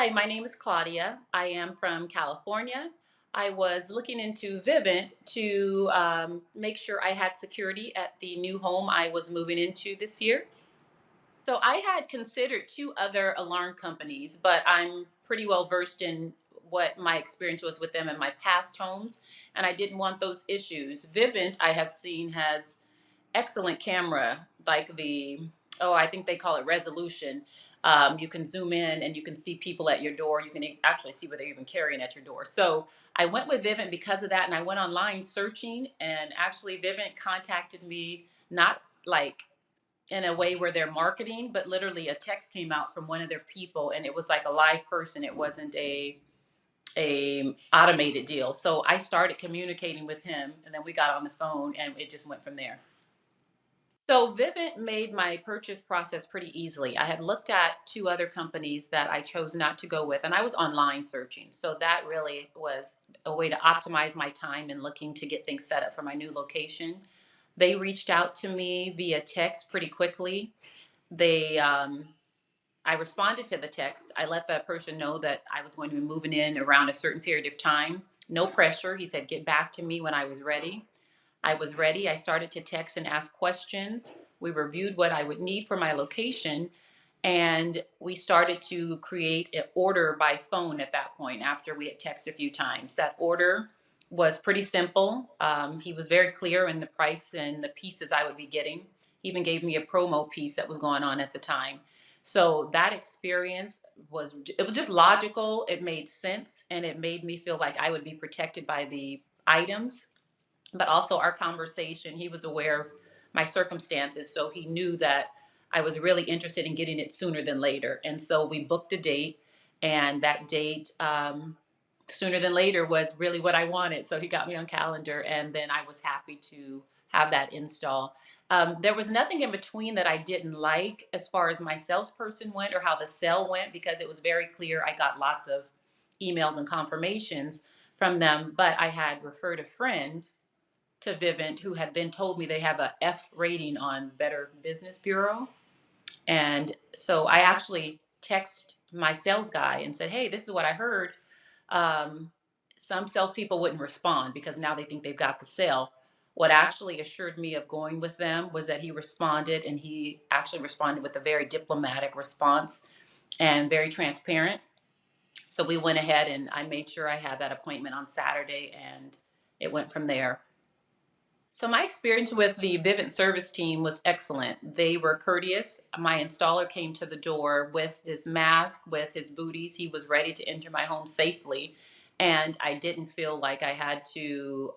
Hi, my name is Claudia. I am from California. I was looking into Vivint to make sure I had security at the new home I was moving into this year. So I had considered two other alarm companies, but I'm pretty well versed in what my experience was with them in my past homes, and I didn't want those issues. Vivint, I have seen, has excellent camera, like I think they call it resolution. You can zoom in and you can see people at your door. You can actually see what they're even carrying at your door. So I went with Vivint because of that, and I went online searching, and actually Vivint contacted me, not like in a way where they're marketing, but literally a text came out from one of their people, and it was like a live person. It wasn't a automated deal. So I started communicating with him, and then we got on the phone, and it just went from there. So Vivint made my purchase process pretty easily. I had looked at two other companies that I chose not to go with, and I was online searching. So that really was a way to optimize my time in looking to get things set up for my new location. They reached out to me via text pretty quickly. They I responded to the text. I let the person know that I was going to be moving in around a certain period of time. No pressure. He said, get back to me when I was ready. I was ready. I started to text and ask questions. We reviewed what I would need for my location, and we started to create an order by phone at that point after we had texted a few times. That order was pretty simple. He was very clear in the price and the pieces I would be getting. He even gave me a promo piece that was going on at the time. So that experience was just logical. It made sense, and it made me feel like I would be protected by the items, but also our conversation. He was aware of my circumstances, so he knew that I was really interested in getting it sooner than later. And so we booked a date, and that date, sooner than later, was really what I wanted. So he got me on calendar, and then I was happy to have that install. There was nothing in between that I didn't like as far as my salesperson went or how the sale went, because it was very clear. I got lots of emails and confirmations from them, but I had referred a friend to Vivint, who had then told me they have a F rating on Better Business Bureau. And so I actually text my sales guy and said, hey, this is what I heard. Um, some salespeople wouldn't respond because now they think they've got the sale. What actually assured me of going with them was that he responded, and he actually responded with a very diplomatic response and very transparent. So we went ahead, and I made sure I had that appointment on Saturday, and it went from there. So my experience with the Vivint service team was excellent. They were courteous. My installer came to the door with his mask, with his booties. He was ready to enter my home safely, and I didn't feel like I had to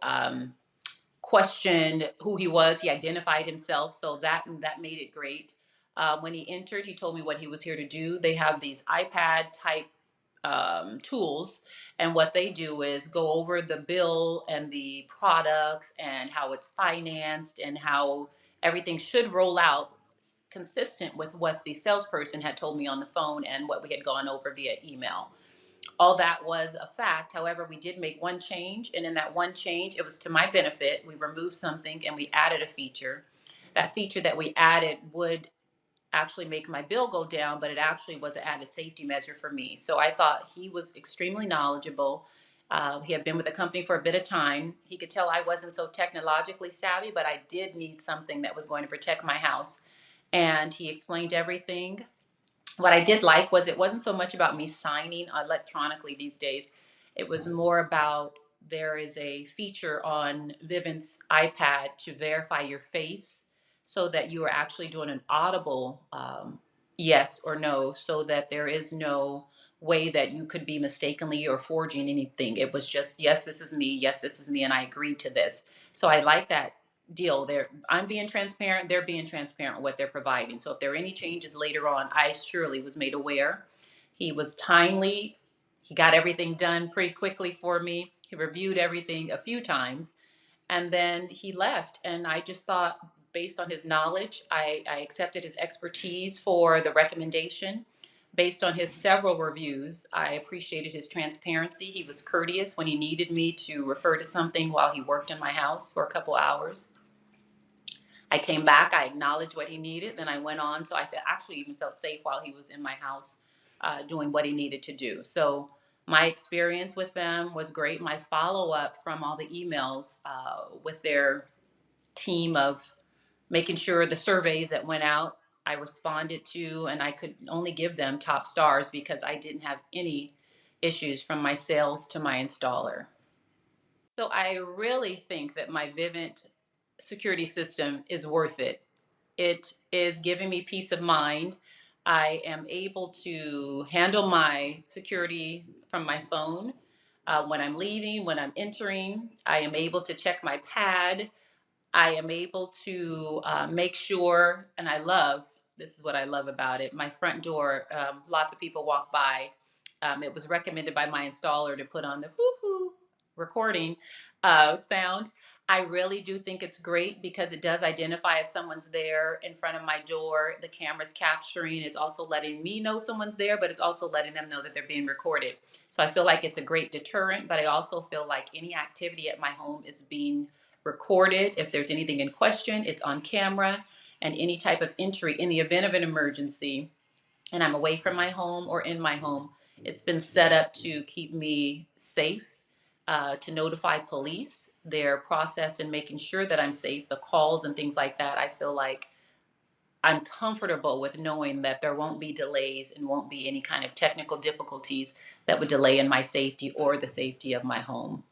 question who he was. He identified himself, so that made it great. When he entered, he told me what he was here to do. They have these iPad type tools, and what they do is go over the bill and the products and how it's financed and how everything should roll out consistent with what the salesperson had told me on the phone and what we had gone over via email. All that was a fact. However, we did make one change, and in that one change, it was to my benefit. We removed something and we added a feature. That feature that we added would actually make my bill go down, but it actually was an added safety measure for me. So I thought he was extremely knowledgeable. He had been with the company for a bit of time. He could tell I wasn't so technologically savvy, but I did need something that was going to protect my house. And he explained everything. What I did like was it wasn't so much about me signing electronically these days. It was more about, there is a feature on Vivint's iPad to verify your face so that you are actually doing an audible yes or no, so that there is no way that you could be mistakenly or forging anything. It was just, yes, this is me. Yes, this is me. And I agreed to this. So I like that deal there. I'm being transparent, they're being transparent with what they're providing. So if there are any changes later on, I surely was made aware. He was timely. He got everything done pretty quickly for me. He reviewed everything a few times, and then he left. And I just thought, based on his knowledge, I accepted his expertise for the recommendation. Based on his several reviews, I appreciated his transparency. He was courteous when he needed me to refer to something while he worked in my house for a couple hours. I came back, I acknowledged what he needed, then I went on. So I actually even felt safe while he was in my house, doing what he needed to do. So my experience with them was great. My follow up from all the emails with their team of making sure the surveys that went out, I responded to, and I could only give them top stars because I didn't have any issues from my sales to my installer. So I really think that my Vivint security system is worth it. It is giving me peace of mind. I am able to handle my security from my phone. When I'm leaving, when I'm entering, I am able to check my pad. I am able to make sure, and this is what I love about it. My front door, lots of people walk by. It was recommended by my installer to put on the hoo hoo recording sound. I really do think it's great because it does identify if someone's there in front of my door. The camera's capturing. It's also letting me know someone's there, but it's also letting them know that they're being recorded. So I feel like it's a great deterrent, but I also feel like any activity at my home is being recorded. If there's anything in question, it's on camera, and any type of entry in the event of an emergency and I'm away from my home or in my home, it's been set up to keep me safe, to notify police, their process in making sure that I'm safe, the calls and things like that. I feel like I'm comfortable with knowing that there won't be delays and won't be any kind of technical difficulties that would delay in my safety or the safety of my home.